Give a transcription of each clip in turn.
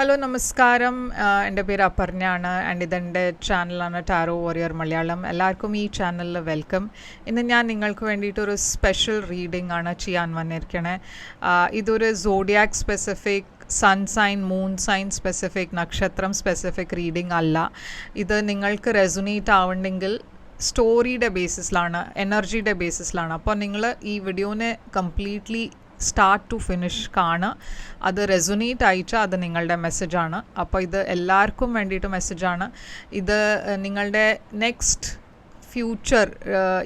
Hello നമസ്കാരം. എൻ്റെ പേര് അപർണയാണ് ആൻഡ് ഇതെൻ്റെ ചാനലാണ് ടാരോ വാരിയർ മലയാളം. എല്ലാവർക്കും ഈ ചാനലിൽ വെൽക്കം. ഇന്ന് ഞാൻ നിങ്ങൾക്ക് വേണ്ടിയിട്ടൊരു സ്പെഷ്യൽ റീഡിംഗ് ആണ് ചെയ്യാൻ വന്നിരിക്കണേ. ഇതൊരു zodiac specific, sun sign, moon sign specific, നക്ഷത്രം സ്പെസിഫിക് റീഡിംഗ് അല്ല. ഇത് നിങ്ങൾക്ക് റെസൊനേറ്റ് ആവണമെങ്കിൽ സ്റ്റോറിയുടെ ബേസിസിലാണ്, എനർജിയുടെ ബേസിസിലാണ്. അപ്പോൾ നിങ്ങൾ ഈ വീഡിയോനെ കംപ്ലീറ്റ്ലി സ്റ്റാർട്ട് ടു ഫിനിഷ് കാണുക. അത് റെസൊനേറ്റ് അയച്ചാൽ അത് നിങ്ങളുടെ മെസ്സേജാണ്. അപ്പോൾ ഇത് എല്ലാവർക്കും വേണ്ടിയിട്ട് മെസ്സേജാണ്. ഇത് നിങ്ങളുടെ നെക്സ്റ്റ് ഫ്യൂച്ചർ,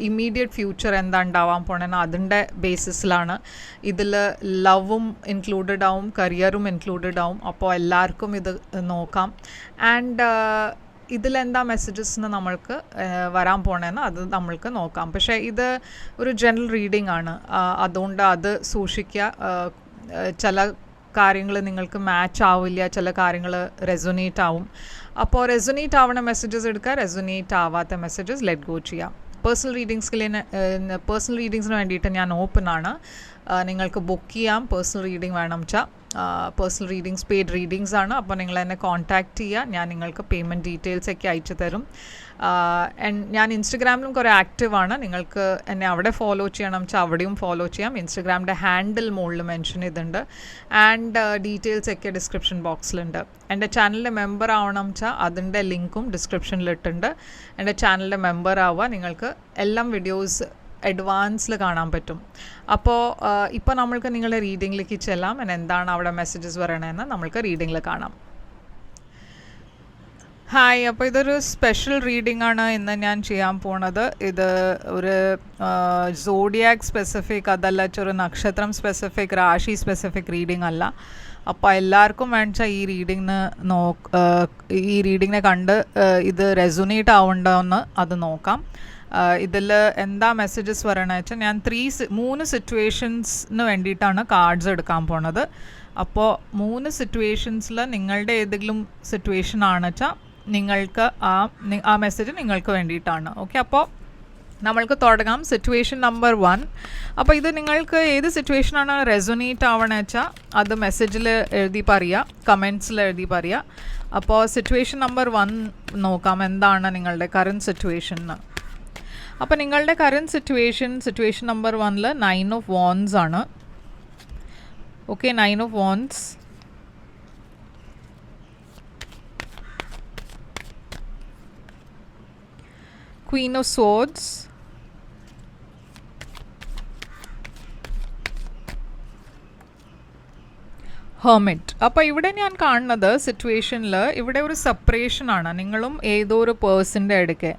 ഇമ്മീഡിയറ്റ് ഫ്യൂച്ചർ എന്താ ഉണ്ടാവാൻ പോണെന്ന് അതിൻ്റെ ബേസിസിലാണ്. ഇതിൽ ലവും ഇൻക്ലൂഡഡ് ആവും, കരിയറും ഇൻക്ലൂഡഡ് ആവും. അപ്പോൾ എല്ലാവർക്കും ഇത് നോക്കാം. ആൻഡ് ഇതിലെന്താ മെസ്സേജസ് എന്ന് നമ്മൾക്ക് വരാൻ പോണേന്ന് അത് നമ്മൾക്ക് നോക്കാം. പക്ഷേ ഇത് ഒരു ജനറൽ റീഡിംഗ് ആണ്, അതുകൊണ്ട് അത് സൂക്ഷിക്കുക. ചില കാര്യങ്ങൾ നിങ്ങൾക്ക് മാച്ച് ആവില്ല, ചില കാര്യങ്ങൾ റെസൊനേറ്റ് ആവും. അപ്പോൾ റെസൊനേറ്റ് ആവണ മെസ്സേജസ് എടുക്കുക, റെസൊനേറ്റ് ആവാത്ത മെസ്സേജസ് ലെറ്റ് ഗോ ചെയ്യാം. പേഴ്സണൽ റീഡിങ്സിന് വേണ്ടിയിട്ട് ഞാൻ ഓപ്പൺ ആണ്. നിങ്ങൾക്ക് ബുക്ക് ചെയ്യാം. പേഴ്സണൽ റീഡിംഗ് വേണം വെച്ചാൽ പേഴ്സണൽ റീഡിങ്സ് പെയ്ഡ് റീഡിങ്സ് ആണ്. അപ്പോൾ നിങ്ങൾ എന്നെ കോൺടാക്റ്റ് ചെയ്യുക, ഞാൻ നിങ്ങൾക്ക് പേയ്മെൻറ്റ് ഡീറ്റെയിൽസ് ഒക്കെ അയച്ചു തരും. ഞാൻ ഇൻസ്റ്റഗ്രാമിലും കുറേ ആക്റ്റീവാണ്. നിങ്ങൾക്ക് എന്നെ അവിടെ ഫോളോ ചെയ്യണം വെച്ചാൽ അവിടെയും ഫോളോ ചെയ്യാം. ഇൻസ്റ്റഗ്രാമിൻ്റെ ഹാൻഡിൽ മുകളിൽ മെൻഷൻ ചെയ്തിട്ടുണ്ട്. ആൻഡ് ഡീറ്റെയിൽസ് ഒക്കെ ഡിസ്ക്രിപ്ഷൻ ബോക്സിലുണ്ട്. എൻ്റെ ചാനലിൻ്റെ മെമ്പർ ആവണം വെച്ചാൽ അതിൻ്റെ ലിങ്കും ഡിസ്ക്രിപ്ഷനിലിട്ടുണ്ട്. എൻ്റെ ചാനലിൻ്റെ മെമ്പർ ആവുക, നിങ്ങൾക്ക് എല്ലാം വീഡിയോസ് അഡ്വാൻസിൽ കാണാൻ പറ്റും. അപ്പോൾ ഇപ്പോൾ നമ്മൾക്ക് നിങ്ങളുടെ റീഡിങ്ങിലേക്ക് ചെല്ലാം. എന്താണ് അവിടെ മെസ്സേജസ് പറയണതെന്ന് നമ്മൾക്ക് റീഡിങ്ങിൽ കാണാം. ഹായ്, അപ്പോൾ ഇതൊരു സ്പെഷ്യൽ റീഡിംഗ് ആണ് ഇന്ന് ഞാൻ ചെയ്യാൻ പോണത്. ഇത് ഒരു സോഡിയാക് സ്പെസിഫിക്, അതല്ല ഒരു നക്ഷത്രം സ്പെസിഫിക്, രാശി സ്പെസിഫിക് റീഡിംഗ് അല്ല. അപ്പോൾ എല്ലാവർക്കും വേണിച്ചാൽ ഈ റീഡിങ്ങിനെ കണ്ട് ഇത് റെസൊനേറ്റ് ആവണ്ടെന്ന് അത് നോക്കാം. ഇതിൽ എന്താ മെസ്സേജസ് പറയണമെന്ന് വെച്ചാൽ ഞാൻ 3 സിറ്റുവേഷൻസിന് വേണ്ടിയിട്ടാണ് കാർഡ്സ് എടുക്കാൻ പോണത്. അപ്പോൾ 3 സിറ്റുവേഷൻസിൽ നിങ്ങളുടെ ഏതെങ്കിലും സിറ്റുവേഷൻ ആണെന്ന് വെച്ചാൽ നിങ്ങൾക്ക് ആ മെസ്സേജ് നിങ്ങൾക്ക് വേണ്ടിയിട്ടാണ്. ഓക്കെ, അപ്പോൾ നമ്മൾക്ക് തുടങ്ങാം. Situation number 1. അപ്പോൾ ഇത് നിങ്ങൾക്ക് ഏത് സിറ്റുവേഷനാണ് റെസൊനേറ്റ് ആവണമെന്ന് വെച്ചാൽ അത് മെസ്സേജിൽ എഴുതി പറയുക, കമൻസിൽ എഴുതി പറയുക. അപ്പോൾ സിറ്റുവേഷൻ നമ്പർ 1 നോക്കാം, എന്താണ് നിങ്ങളുടെ കറൻറ്റ് സിറ്റുവേഷൻ. അപ്പോൾ നിങ്ങളുടെ current situation number 1 9 of wands ആണ്. Okay, 9 of wands, queen of swords, hermit. അപ്പോൾ ഇവിടെ ഞാൻ കാണുന്നത് സിറ്റുവേഷനിൽ ഇവിടെ ഒരു സെപ്പറേഷനാണ്, നിങ്ങളും ഏതോ ഒരു പേഴ്സൻ്റെ അടുക്കെ.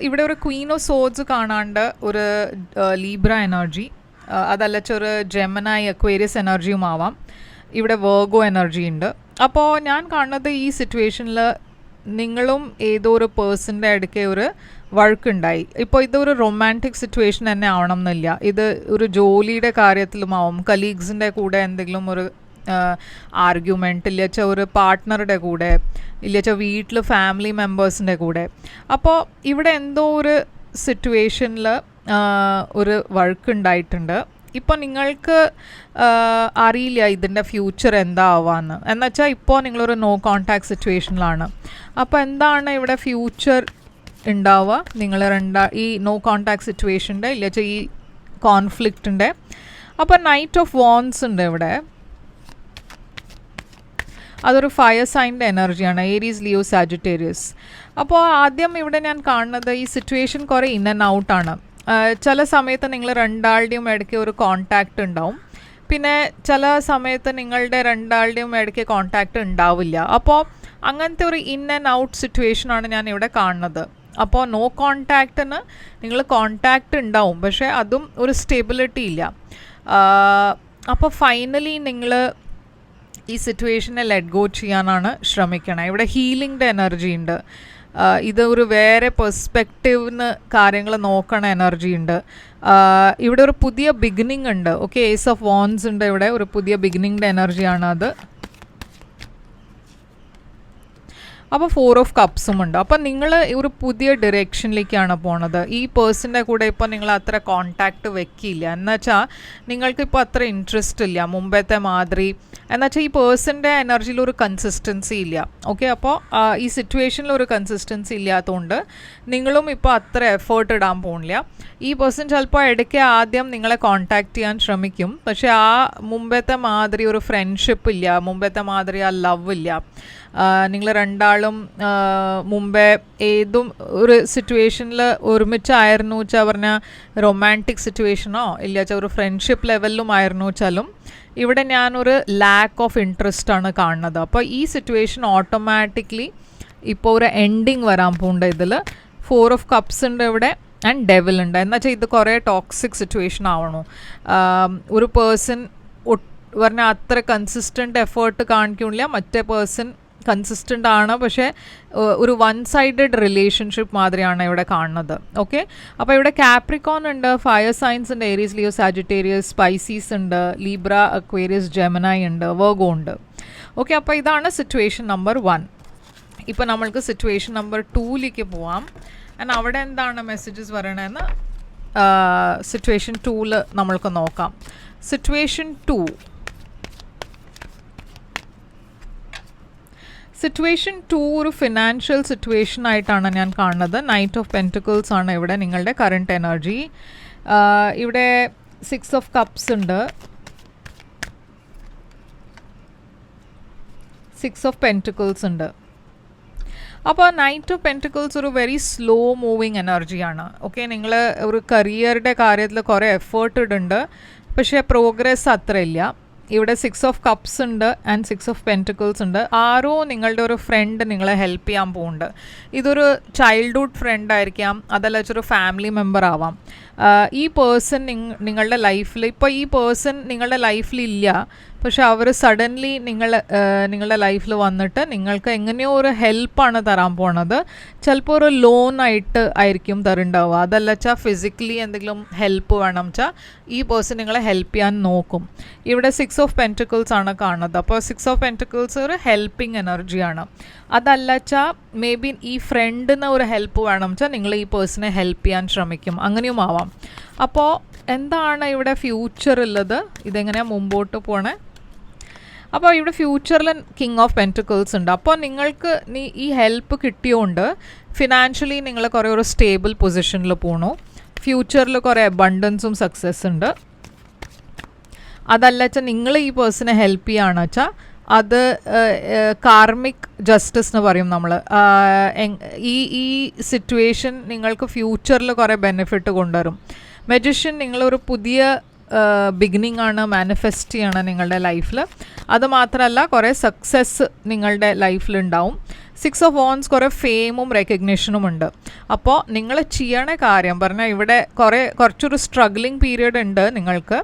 ഇവിടെ ഒരു ക്വീൻ ഓഫ് സോർഡ്സ് കാണാണ്ട് ഒരു ലീബ്ര എനർജി, അതല്ല ഒരു ജെമിനായി അക്വേരിയസ് എനർജിയും ആവാം. ഇവിടെ വെർഗോ എനർജി ഉണ്ട്. അപ്പോൾ ഞാൻ കാണുന്നത് ഈ സിറ്റുവേഷനിൽ നിങ്ങളും ഏതോ ഒരു പേഴ്സൻ്റെ അടുക്കെ ഒരു വഴക്കുണ്ടായി. ഇപ്പോൾ ഇതൊരു റൊമാൻറ്റിക് സിറ്റുവേഷൻ തന്നെ ആവണം എന്നില്ല. ഇത് ഒരു ജോലിയുടെ കാര്യത്തിലുമാവും, കലീഗ്സിൻ്റെ കൂടെ എന്തെങ്കിലും ഒരു ആർഗ്യുമെൻറ്റ്, ഇല്ലച്ച ഒരു പാർട്ട്ണറുടെ കൂടെ, ഇല്ലച്ച വീട്ടിൽ ഫാമിലി മെമ്പേഴ്സിൻ്റെ കൂടെ. അപ്പോൾ ഇവിടെ എന്തോ ഒരു സിറ്റുവേഷനിൽ ഒരു വഴക്കുണ്ടായിട്ടുണ്ട്. ഇപ്പോൾ നിങ്ങൾക്ക് അറിയില്ല ഇതിൻ്റെ ഫ്യൂച്ചർ എന്താ ആവാന്ന്. എന്നുവെച്ചാൽ ഇപ്പോൾ നിങ്ങളൊരു നോ കോൺടാക്ട് സിറ്റുവേഷനിലാണ്. അപ്പോൾ എന്താണ് ഇവിടെ ഫ്യൂച്ചർ ഉണ്ടാവുക നിങ്ങൾ ഈ നോ കോൺടാക്ട് സിറ്റുവേഷൻ്റെ, ഇല്ലച്ച ഈ കോൺഫ്ലിക്റ്റിൻ്റെ. അപ്പോൾ നൈറ്റ് ഓഫ് വാൻഡ്സ് ഉണ്ട് ഇവിടെ. അതൊരു ഫയർ സൈൻ്റെ എനർജിയാണ്, ഏരീസ്, ലിയോ, സാജിറ്റേറിയസ്. അപ്പോൾ ആദ്യം ഇവിടെ ഞാൻ കാണുന്നത് ഈ സിറ്റുവേഷൻ കുറേ ഇൻ ആൻഡ് ഔട്ടാണ്. ചില സമയത്ത് നിങ്ങൾ രണ്ടാളുടെയും ഇടയ്ക്ക് ഒരു കോൺടാക്റ്റ് ഉണ്ടാവും, പിന്നെ ചില സമയത്ത് നിങ്ങളുടെ രണ്ടാളുടെയും ഇടയ്ക്ക് കോൺടാക്റ്റ് ഉണ്ടാവില്ല. അപ്പോൾ അങ്ങനത്തെ ഒരു ഇൻ ആൻഡ് ഔട്ട് സിറ്റുവേഷനാണ് ഞാൻ ഇവിടെ കാണുന്നത്. അപ്പോൾ നോ കോൺടാക്റ്റിന് നിങ്ങൾ കോൺടാക്റ്റ് ഉണ്ടാവും, പക്ഷേ അതും ഒരു സ്റ്റെബിലിറ്റി ഇല്ല. അപ്പോൾ ഫൈനലി നിങ്ങൾ ഈ സിറ്റുവേഷനെ ലെറ്റ് ഗോ ചെയ്യാനാണ് ശ്രമിക്കണം. ഇവിടെ ഹീലിംഗിൻ്റെ എനർജി ഉണ്ട്. ഇത് ഒരു വേറെ പെർസ്പെക്റ്റീവിന് കാര്യങ്ങൾ നോക്കണ എനർജി ഉണ്ട്. ഇവിടെ ഒരു പുതിയ ബിഗിനിങ് ഉണ്ട്. ഓക്കെ, ഏസ് ഓഫ് വാൻഡ്സ് ഉണ്ട്. ഇവിടെ ഒരു പുതിയ ബിഗിനിങ്ങിൻ്റെ എനർജിയാണ് അത്. അപ്പോൾ 4 ഓഫ് കപ്സും ഉണ്ട്. അപ്പോൾ നിങ്ങൾ ഒരു പുതിയ ഡിറക്ഷനിലേക്കാണ് പോണത്. ഈ പേഴ്സൻ്റെ കൂടെ ഇപ്പോൾ നിങ്ങൾ അത്ര കോണ്ടാക്റ്റ് വെക്കില്ല, എന്നുവെച്ചാൽ നിങ്ങൾക്കിപ്പോൾ അത്ര ഇൻട്രസ്റ്റ് ഇല്ല മുമ്പത്തെ മാതിരി. എന്നുവെച്ചാൽ ഈ പേഴ്സൻ്റെ എനർജിയിൽ ഒരു കൺസിസ്റ്റൻസി ഇല്ല. ഓക്കെ, അപ്പോൾ ഈ സിറ്റുവേഷനിൽ ഒരു കൺസിസ്റ്റൻസി ഇല്ലാത്തതുകൊണ്ട് നിങ്ങളും ഇപ്പോൾ അത്ര എഫേർട്ട് ഇടാൻ പോകുന്നില്ല. ഈ പേഴ്സൺ ചിലപ്പോൾ ഇടയ്ക്ക് ആദ്യം നിങ്ങളെ കോണ്ടാക്ട് ചെയ്യാൻ ശ്രമിക്കും, പക്ഷേ ആ മുമ്പത്തെ മാതിരി ഒരു ഫ്രണ്ട്ഷിപ്പ് ഇല്ല, മുമ്പത്തെ മാതിരി ആ ലവ് ഇല്ല. നിങ്ങൾ രണ്ടാളും മുമ്പേ ഏതും ഒരു സിറ്റുവേഷനിൽ ഒരുമിച്ചായിരുന്നു വെച്ചാൽ പറഞ്ഞാൽ റൊമാൻറ്റിക് സിറ്റുവേഷനോ ഇല്ല വെച്ചാൽ ഒരു ഫ്രണ്ട്ഷിപ്പ് ലെവലിലും ആയിരുന്നു വെച്ചാലും ഇവിടെ ഞാനൊരു ലാക്ക് ഓഫ് ഇൻട്രസ്റ്റ് ആണ് കാണുന്നത്. അപ്പോൾ ഈ സിറ്റുവേഷൻ ഓട്ടോമാറ്റിക്കലി ഇപ്പോൾ ഒരു എൻഡിങ് വരാൻ പോകുന്നുണ്ട്. ഇതിൽ 4 ഓഫ് കപ്സ് ഉണ്ട് ഇവിടെ ആൻഡ് ഡെവിൽ ഉണ്ട്. എന്നുവെച്ചാൽ ഇത് കുറേ ടോക്സിക് സിറ്റുവേഷൻ ആവണു. ഒരു പേഴ്സൺ പറഞ്ഞാൽ അത്ര കൺസിസ്റ്റൻ്റ് എഫേർട്ട് കാണിക്കുന്നില്ല, മറ്റേ പേഴ്സൺ കൺസിസ്റ്റൻ്റ് ആണ്, പക്ഷേ ഒരു വൺ സൈഡഡ് റിലേഷൻഷിപ്പ് മാതിരിയാണ് ഇവിടെ കാണുന്നത്. ഓക്കെ, അപ്പോൾ ഇവിടെ കാപ്രിക്കോൺ ഉണ്ട്, ഫയർ സൈൻസ് ഉണ്ട്, ഏരീസ്, ലിയോ, സാജിറ്റേറിയസ്, സ്പൈസീസ് ഉണ്ട്, ലീബ്ര, അക്വേറിയസ്, ജെമിനായി ഉണ്ട്, വെർഗോ ഉണ്ട്. ഓക്കെ, അപ്പോൾ ഇതാണ് സിറ്റുവേഷൻ നമ്പർ 1. ഇപ്പോൾ നമ്മൾക്ക് സിറ്റുവേഷൻ നമ്പർ 2ലേക്ക് പോവാം. ആൻഡ് അവിടെ എന്താണ് മെസ്സേജസ് പറയണതെന്ന് സിറ്റുവേഷൻ 2ൽ നമ്മൾക്ക് നോക്കാം. സിറ്റുവേഷൻ 2 ഒരു ഫിനാൻഷ്യൽ സിറ്റുവേഷൻ ആയിട്ടാണ് ഞാൻ കാണുന്നത്. നൈറ്റ് ഓഫ് പെൻറ്റിക്കിൾസ് ആണ് ഇവിടെ നിങ്ങളുടെ കറണ്ട് എനർജി. ഇവിടെ 6 ഓഫ് കപ്സ് ഉണ്ട്, 6 ഓഫ് പെൻറ്റിക്കിൾസ് ഉണ്ട്. അപ്പോൾ നൈറ്റ് ഓഫ് പെൻറ്റിക്കിൾസ് ഒരു വെരി സ്ലോ മൂവിങ് എനർജിയാണ്. ഓക്കെ, നിങ്ങൾ ഒരു കരിയറുടെ കാര്യത്തിൽ കുറേ എഫേർട്ട് ഇടുന്നുണ്ട്, പക്ഷേ പ്രോഗ്രസ് അത്ര ഇല്ല. ഇവിടെ 6 ഓഫ് കപ്സ് ഉണ്ട് ആൻഡ് 6 ഓഫ് പെൻറ്റിക്കിൾസ് ഉണ്ട്. ആരോ നിങ്ങളുടെ ഒരു ഫ്രണ്ട് നിങ്ങളെ ഹെൽപ്പ് ചെയ്യാൻ പോകുന്നുണ്ട്. ഇതൊരു ചൈൽഡ്ഹുഡ് ഫ്രണ്ട് ആയിരിക്കാം, അതല്ല വെച്ചൊരു ഫാമിലി മെമ്പർ ആവാം. ഈ പേഴ്സൺ നിങ്ങളുടെ ലൈഫിൽ ഇപ്പോൾ ഈ പേഴ്സൺ നിങ്ങളുടെ ലൈഫിലില്ല, പക്ഷെ അവർ സഡൻലി നിങ്ങളുടെ ലൈഫിൽ വന്നിട്ട് നിങ്ങൾക്ക് എങ്ങനെയോ ഒരു ഹെൽപ്പാണ് തരാൻ പോണത്. ചിലപ്പോൾ ഒരു ലോണായിട്ട് ആയിരിക്കും തരുന്നുണ്ടാവുക, അതല്ല വെച്ചാൽ ഫിസിക്കലി എന്തെങ്കിലും ഹെൽപ്പ് വേണം വെച്ചാൽ ഈ പേഴ്സൺ നിങ്ങളെ ഹെൽപ്പ് ചെയ്യാൻ നോക്കും. ഇവിടെ 6 ഓഫ് പെൻറ്റിക്കിൾസ് ആണ് കാണുന്നത്. അപ്പോൾ 6 ഓഫ് പെൻറ്റിക്കിൾസ് ഒരു ഹെൽപ്പിംഗ് എനർജിയാണ്. അതല്ല വെച്ചാൽ മേ ബി ഈ ഫ്രണ്ടിന് ഒരു ഹെൽപ്പ് വേണം വെച്ചാൽ നിങ്ങൾ ഈ പേഴ്സണെ ഹെൽപ്പ് ചെയ്യാൻ ശ്രമിക്കും, അങ്ങനെയും ആവാം. അപ്പോൾ എന്താണ് ഇവിടെ ഫ്യൂച്ചറുള്ളത്, ഇതെങ്ങനെയാണ് മുമ്പോട്ട് പോണേ? അപ്പോൾ ഇവിടെ ഫ്യൂച്ചറിൽ കിങ് ഓഫ് പെൻറ്റിക്കിൾസ് ഉണ്ട്. അപ്പോൾ നിങ്ങൾക്ക് ഈ ഹെൽപ്പ് കിട്ടിയോണ്ട് ഫിനാൻഷ്യലി നിങ്ങൾ കുറേ ഒരു സ്റ്റേബിൾ പൊസിഷനിൽ പോകണു. ഫ്യൂച്ചറിൽ കുറേ അബണ്ടൻസും സക്സസ് ഉണ്ട്. അതല്ല വെച്ചാൽ നിങ്ങൾ ഈ പേഴ്സണെ ഹെൽപ്പ് ചെയ്യുകയാണെന്ന് വെച്ചാൽ അത് കാർമിക് ജസ്റ്റിസ് എന്ന് പറയും നമ്മൾ. ഈ സിറ്റുവേഷൻ നിങ്ങൾക്ക് ഫ്യൂച്ചറിൽ കുറേ ബെനിഫിറ്റ് കൊണ്ടുവരും. മജിഷ്യൻ നിങ്ങളൊരു പുതിയ ബിഗിനിങ് ആണ് മാനിഫെസ്റ്റ് ചെയ്യണം നിങ്ങളുടെ ലൈഫിൽ. അതുമാത്രമല്ല കുറേ സക്സസ് നിങ്ങളുടെ ലൈഫിലുണ്ടാവും. 6 ഓഫ് വോൺസ് കുറേ ഫെയിമും റെക്കഗ്നിഷനും ഉണ്ട്. അപ്പോൾ നിങ്ങൾ ചെയ്യണ കാര്യം പറഞ്ഞാൽ ഇവിടെ കുറച്ചൊരു സ്ട്രഗ്ലിംഗ് പീരീഡ് ഉണ്ട് നിങ്ങൾക്ക്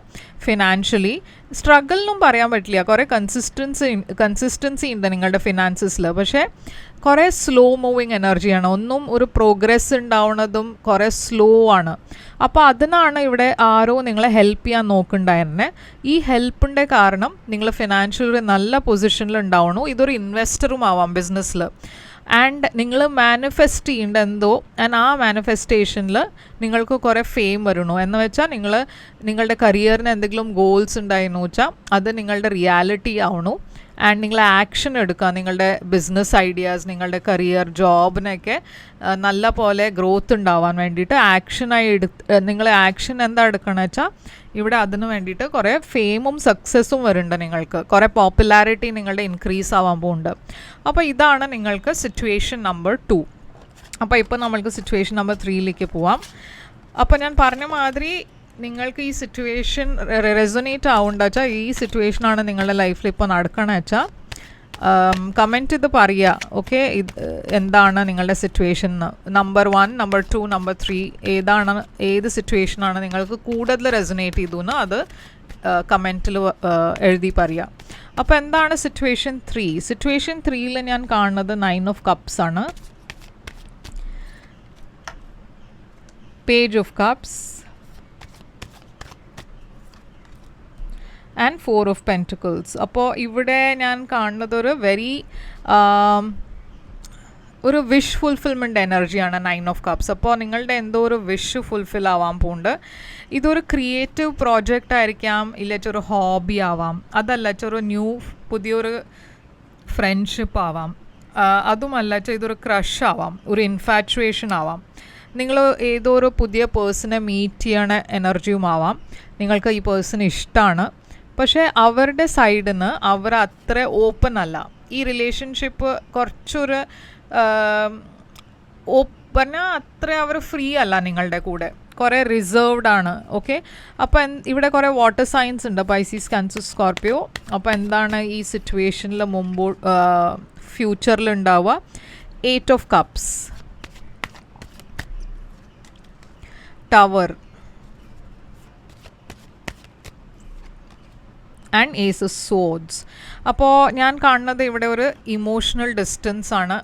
ഫിനാൻഷ്യലി. സ്ട്രഗിൾ എന്നും പറയാൻ പറ്റില്ല, കുറേ കൺസിസ്റ്റൻസി ഉണ്ട് നിങ്ങളുടെ ഫിനാൻസസിൽ. പക്ഷേ കുറേ സ്ലോ മൂവിങ് എനർജിയാണ്, ഒന്നും ഒരു പ്രോഗ്രസ് ഉണ്ടാവുന്നതും കുറേ സ്ലോ ആണ്. അപ്പോൾ അതിനാണ് ഇവിടെ ആരോ നിങ്ങളെ ഹെൽപ്പ് ചെയ്യാൻ നോക്കുന്നുണ്ടായിരുന്നെ. ഈ ഹെൽപ്പിൻ്റെ കാരണം നിങ്ങൾ ഫിനാൻഷ്യലി നല്ല പൊസിഷനിൽ ഉണ്ടാവണു. ഇതൊരു ഇൻവെസ്റ്ററും ആവാം ബിസിനസ്സിൽ. ആൻഡ് നിങ്ങൾ മാനിഫെസ്റ്റ് ചെയ്യേണ്ട എന്തോ, ആൻഡ് ആ മാനിഫെസ്റ്റേഷനിൽ നിങ്ങൾക്ക് കുറേ ഫെയിം വരണു എന്ന് വെച്ചാൽ നിങ്ങളുടെ കരിയറിന് എന്തെങ്കിലും ഗോൾസ് ഉണ്ടായിരുന്നു വെച്ചാൽ അത് നിങ്ങളുടെ റിയാലിറ്റി ആവണു. ആൻഡ് നിങ്ങൾ ആക്ഷൻ എടുക്കുക, നിങ്ങളുടെ ബിസിനസ് ഐഡിയാസ്, നിങ്ങളുടെ കരിയർ, ജോബിനൊക്കെ നല്ല പോലെ ഗ്രോത്ത് ഉണ്ടാവാൻ വേണ്ടിയിട്ട് നിങ്ങൾ ആക്ഷൻ എന്താ എടുക്കണമെന്ന് വെച്ചാൽ ഇവിടെ അതിന് വേണ്ടിയിട്ട് കുറേ ഫെയിമും സക്സസ്സും വരുന്നുണ്ട്. നിങ്ങൾക്ക് കുറേ പോപ്പുലാരിറ്റി നിങ്ങളുടെ ഇൻക്രീസ് ആവാൻ പോകുന്നുണ്ട്. അപ്പോൾ ഇതാണ് നിങ്ങൾക്ക് സിറ്റുവേഷൻ നമ്പർ 2. അപ്പോൾ ഇപ്പോൾ നമ്മൾക്ക് സിറ്റുവേഷൻ നമ്പർ 3ലേക്ക് പോവാം. അപ്പോൾ ഞാൻ പറഞ്ഞ മാതിരി നിങ്ങൾക്ക് ഈ സിറ്റുവേഷൻ റെസൊനേറ്റ് ആവുന്നുണ്ട് വെച്ചാൽ ഈ സിറ്റുവേഷനാണ് നിങ്ങളുടെ ലൈഫിൽ ഇപ്പോൾ നടക്കണമെന്ന് വെച്ചാൽ കമൻറ്റ് ചെയ്ത് പറയുക. ഓക്കെ, എന്താണ് നിങ്ങളുടെ സിറ്റുവേഷൻ, നമ്പർ 1, നമ്പർ 2, നമ്പർ 3 ഏത് സിറ്റുവേഷനാണ് നിങ്ങൾക്ക് കൂടുതൽ റെസൊനേറ്റ് ചെയ്തു എന്ന് അത് കമൻറ്റിൽ എഴുതി പറയുക. അപ്പോൾ എന്താണ് സിറ്റുവേഷൻ 3? സിറ്റുവേഷൻ 3ൽ ഞാൻ കാണുന്നത് 9 ഓഫ് കപ്സ് ആണ്, page of cups and 4 of pentacles. അപ്പോൾ ഇവിടെ ഞാൻ കാണുന്നത് ഒരു വെരി ഒരു വിഷ് ഫുൾഫിൽമെൻ്റ് എനർജിയാണ് 9 ഓഫ് കപ്സ്. അപ്പോൾ നിങ്ങളുടെ എന്തോ ഒരു വിഷ് ഫുൾഫിൽ ആവാൻ പോകുന്നുണ്ട്. ഇതൊരു ക്രിയേറ്റീവ് പ്രോജക്റ്റ് ആയിരിക്കാം, ഇല്ലച്ചൊരു ഹോബി ആവാം, അതല്ല ഒരു പുതിയൊരു ഫ്രണ്ട്ഷിപ്പ് ആവാം, അതുമല്ല ഇതൊരു ക്രഷ് ആവാം, ഒരു ഇൻഫാച്വേഷൻ ആവാം, നിങ്ങൾ ഏതോ ഒരു പുതിയ പേഴ്സണെ മീറ്റ് ചെയ്യണ എനർജിയും ആവാം. നിങ്ങൾക്ക് ഈ പേഴ്സൺ ഇഷ്ടമാണ്, പക്ഷേ അവരുടെ സൈഡിൽ നിന്ന് അവർ അത്ര ഓപ്പൺ അല്ല. ഈ റിലേഷൻഷിപ്പ് കുറച്ചൊരു ഓപ്പൺ, അത്ര അവർ ഫ്രീ അല്ല നിങ്ങളുടെ കൂടെ, കുറേ റിസർവ്ഡ് ആണ്. ഓക്കെ, അപ്പോൾ ഇവിടെ കുറേ വാട്ടർ സൈൻസ് ഉണ്ട്, പൈസീസ്, ക്യാൻസർ, സ്കോർപ്പിയോ. അപ്പോൾ എന്താണ് ഈ സിറ്റുവേഷനിൽ ഫ്യൂച്ചറിൽ ഉണ്ടാവുക? 8 of cups, tower and ace of swords. അപ്പോൾ ഞാൻ കാണുന്നത് ഇവിടെ ഒരു ഇമോഷണൽ ഡിസ്റ്റൻസ് ആണ്.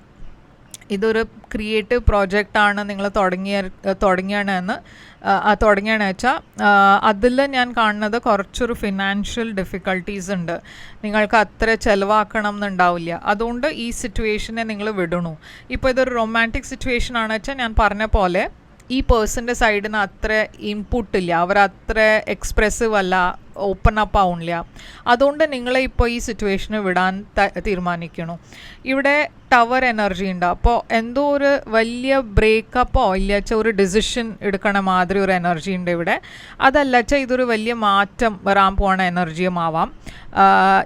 ഇതൊരു ക്രിയേറ്റീവ് പ്രോജക്റ്റാണ് നിങ്ങൾ തുടങ്ങിയാണെന്ന് വെച്ചാൽ അതിൽ ഞാൻ കാണുന്നത് കുറച്ചൊരു ഫിനാൻഷ്യൽ ഡിഫിക്കൽട്ടീസ് ഉണ്ട്. നിങ്ങൾക്ക് അത്ര ചിലവാക്കണം എന്നുണ്ടാവില്ല. അതുകൊണ്ട് ഈ സിറ്റുവേഷനെ നിങ്ങൾ വിടണു. ഇപ്പോൾ ഇതൊരു റൊമാൻറ്റിക് സിറ്റുവേഷൻ ആണെന്ന് വെച്ചാൽ ഞാൻ പറഞ്ഞ പോലെ ഈ പേഴ്സൻ്റെ സൈഡിൽ നിന്ന് അത്ര ഇൻപുട്ടില്ല, അവർ അത്ര എക്സ്പ്രസീവ് അല്ല, ഓപ്പൺ അപ്പ് ആവുന്നില്ല. അതുകൊണ്ട് നിങ്ങളെ ഇപ്പോൾ ഈ സിറ്റുവേഷന് വിടാൻ തീരുമാനിക്കണു. ഇവിടെ ടവർ എനർജി ഉണ്ട്. അപ്പോൾ എന്തോ ഒരു വലിയ ബ്രേക്കപ്പോ ഇല്ലച്ച ഒരു ഡിസിഷൻ എടുക്കണ മാതിരി ഒരു എനർജി ഉണ്ട് ഇവിടെ. അതല്ലച്ച ഇതൊരു വലിയ മാറ്റം വരാൻ പോണ എനർജിയും ആവാം.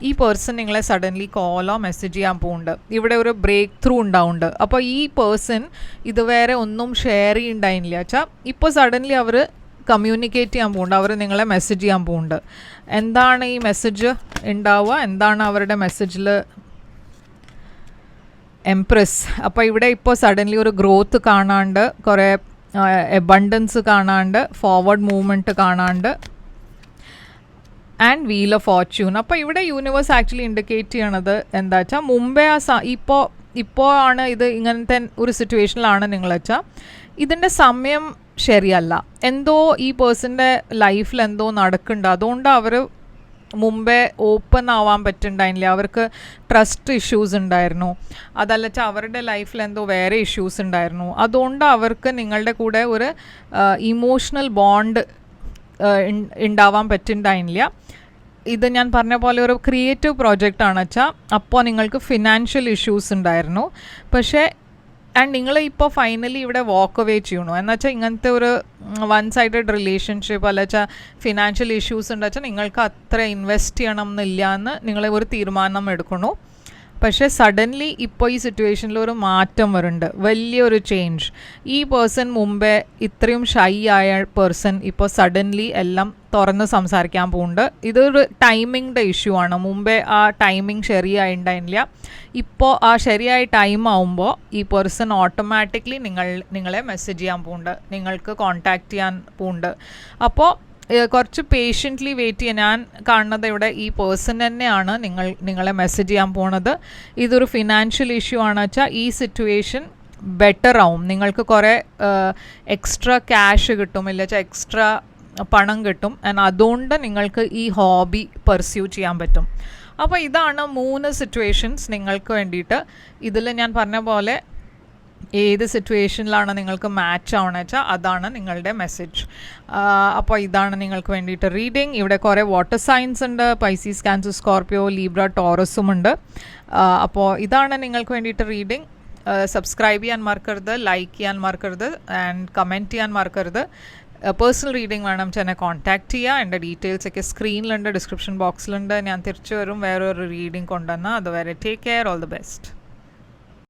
ഈ പേഴ്സൺ നിങ്ങളെ സഡൻലി കോളോ മെസ്സേജ് ചെയ്യാൻ പോകുന്നുണ്ട്. ഇവിടെ ഒരു ബ്രേക്ക് ത്രൂ ഉണ്ടാവുന്നുണ്ട്. അപ്പോൾ ഈ പേഴ്സൺ ഇതുവരെ ഒന്നും ഷെയർ ചെയ്യുന്നുണ്ടായില്ല വെച്ചാൽ ഇപ്പോൾ സഡൻലി അവർ കമ്മ്യൂണിക്കേറ്റ് ചെയ്യാൻ പോകുന്നുണ്ട്, അവർ നിങ്ങളെ മെസ്സേജ് ചെയ്യാൻ പോകുന്നുണ്ട്. എന്താണ് ഈ മെസ്സേജ് ഉണ്ടാവുക? എന്താണ് അവരുടെ മെസ്സേജിൽ? എംപ്രസ്. അപ്പോൾ ഇവിടെ ഇപ്പോൾ സഡൻലി ഒരു ഗ്രോത്ത് കാണാണ്ട്, കുറേ എബണ്ടൻസ് കാണാണ്ട്, ഫോർവേഡ് മൂവ്മെൻറ്റ് കാണാണ്ട്, ആൻഡ് വീൽ ഓഫ് ഫോർച്യൂൺ. അപ്പോൾ ഇവിടെ യൂണിവേഴ്സ് ആക്ച്വലി ഇൻഡിക്കേറ്റ് ചെയ്യണത് എന്താ വെച്ചാൽ മുമ്പേ ഇപ്പോൾ ആണ് ഇത് ഇങ്ങനത്തെ ഒരു സിറ്റുവേഷനിലാണ് നിങ്ങൾ വെച്ചാൽ ഇതിൻ്റെ സമയം ശരിയല്ല. എന്തോ ഈ പേഴ്സൻ്റെ ലൈഫിൽ എന്തോ നടക്കുന്നുണ്ട്. അതുകൊണ്ട് അവർ മുമ്പേ ഓപ്പൺ ആവാൻ പറ്റുന്നുണ്ടായിരുന്നില്ല. അവർക്ക് ട്രസ്റ്റ് ഇഷ്യൂസ് ഉണ്ടായിരുന്നു, അതല്ല വെച്ചാൽ അവരുടെ ലൈഫിൽ എന്തോ വേറെ ഇഷ്യൂസ് ഉണ്ടായിരുന്നു. അതുകൊണ്ട് അവർക്ക് നിങ്ങളുടെ കൂടെ ഒരു ഇമോഷണൽ ബോണ്ട് ഉണ്ടാവാൻ പറ്റുന്നുണ്ടായിരുന്നില്ല. ഇത് ഞാൻ പറഞ്ഞ പോലെ ഒരു ക്രിയേറ്റീവ് പ്രോജക്റ്റാണ് വെച്ചാൽ അപ്പോൾ നിങ്ങൾക്ക് ഫിനാൻഷ്യൽ ഇഷ്യൂസ് ഉണ്ടായിരുന്നു. പക്ഷേ നിങ്ങൾ ഇപ്പോൾ ഫൈനലി ഇവിടെ വാക്ക് അവേ ചെയ്യണു എന്നുവെച്ചാൽ ഇങ്ങനത്തെ ഒരു വൺ സൈഡഡ് റിലേഷൻഷിപ്പ് അല്ല വെച്ചാൽ ഫിനാൻഷ്യൽ ഇഷ്യൂസ് ഉണ്ട് വെച്ചാൽ നിങ്ങൾക്ക് അത്ര ഇൻവെസ്റ്റ് ചെയ്യണം എന്നില്ല എന്ന് നിങ്ങൾ ഒരു തീരുമാനം എടുക്കണു. പക്ഷേ സഡൻലി ഇപ്പോൾ ഈ സിറ്റുവേഷനിൽ ഒരു മാറ്റം വരുന്നുണ്ട്, വലിയൊരു ചേഞ്ച്. ഈ പേഴ്സൺ മുമ്പേ ഇത്രയും ഷൈ ആയ പേഴ്സൺ ഇപ്പോൾ സഡൻലി എല്ലാം തുറന്ന് സംസാരിക്കാൻ പോകുന്നുണ്ട്. ഇതൊരു ടൈമിങ്ങിൻ്റെ ഇഷ്യൂ ആണ്. മുമ്പേ ആ ടൈമിങ് ശരിയായിട്ടുണ്ടായില്ല. ഇപ്പോൾ ആ ശരിയായ ടൈം ആവുമ്പോൾ ഈ പേഴ്സൺ ഓട്ടോമാറ്റിക്കലി നിങ്ങളെ മെസ്സേജ് ചെയ്യാൻ പോകുന്നുണ്ട്, നിങ്ങൾക്ക് കോൺടാക്റ്റ് ചെയ്യാൻ പോകുന്നുണ്ട്. അപ്പോൾ കുറച്ച് പേഷ്യൻ്റ്ലി വെയിറ്റ് ചെയ്യാൻ. ഞാൻ കാണുന്നത് ഇവിടെ ഈ പേഴ്സൺ തന്നെയാണ് നിങ്ങളെ മെസ്സേജ് ചെയ്യാൻ പോണത്. ഇതൊരു ഫിനാൻഷ്യൽ ഇഷ്യൂ ആണെന്ന് വെച്ചാൽ ഈ സിറ്റുവേഷൻ ബെറ്റർ ആവും. നിങ്ങൾക്ക് കുറേ എക്സ്ട്രാ ക്യാഷ് കിട്ടും, ഇല്ല വെച്ചാൽ എക്സ്ട്രാ പണം കിട്ടും. ആൻഡ് അതുകൊണ്ട് നിങ്ങൾക്ക് ഈ ഹോബി പെർസ്യൂ ചെയ്യാൻ പറ്റും. അപ്പോൾ ഇതാണ് 3 സിറ്റുവേഷൻസ് നിങ്ങൾക്ക് വേണ്ടിയിട്ട്. ഇതിൽ ഞാൻ പറഞ്ഞ പോലെ ഏത് സിറ്റുവേഷനിലാണ് നിങ്ങൾക്ക് മാച്ച് ആവണമെന്ന് വെച്ചാൽ അതാണ് നിങ്ങളുടെ മെസ്സേജ്. അപ്പോൾ ഇതാണ് നിങ്ങൾക്ക് വേണ്ടിയിട്ട് റീഡിങ്. ഇവിടെ കുറേ വാട്ടർ സൈൻസ് ഉണ്ട്, പൈസീസ്, ക്യാൻസർ, സ്കോർപ്പിയോ, ലീബ്ര, ടോറസും ഉണ്ട്. അപ്പോൾ ഇതാണ് നിങ്ങൾക്ക് വേണ്ടിയിട്ട് റീഡിങ്. സബ്സ്ക്രൈബ് ചെയ്യാൻ മറക്കരുത്, ലൈക്ക് ചെയ്യാൻ മറക്കരുത്, ആൻഡ് കമൻറ്റ് ചെയ്യാൻ മറക്കരുത്. പേഴ്സണൽ റീഡിങ് വേണം എന്നെ കോൺടാക്റ്റ് ചെയ്യുക. എൻ്റെ ഡീറ്റെയിൽസൊക്കെ സ്ക്രീനിലുണ്ട്, ഡിസ്ക്രിപ്ഷൻ ബോക്സിലുണ്ട്. ഞാൻ തിരിച്ചു വരും വേറൊരു റീഡിങ് കൊണ്ടുവന്നാൽ. അതുവരെ take care, all the best.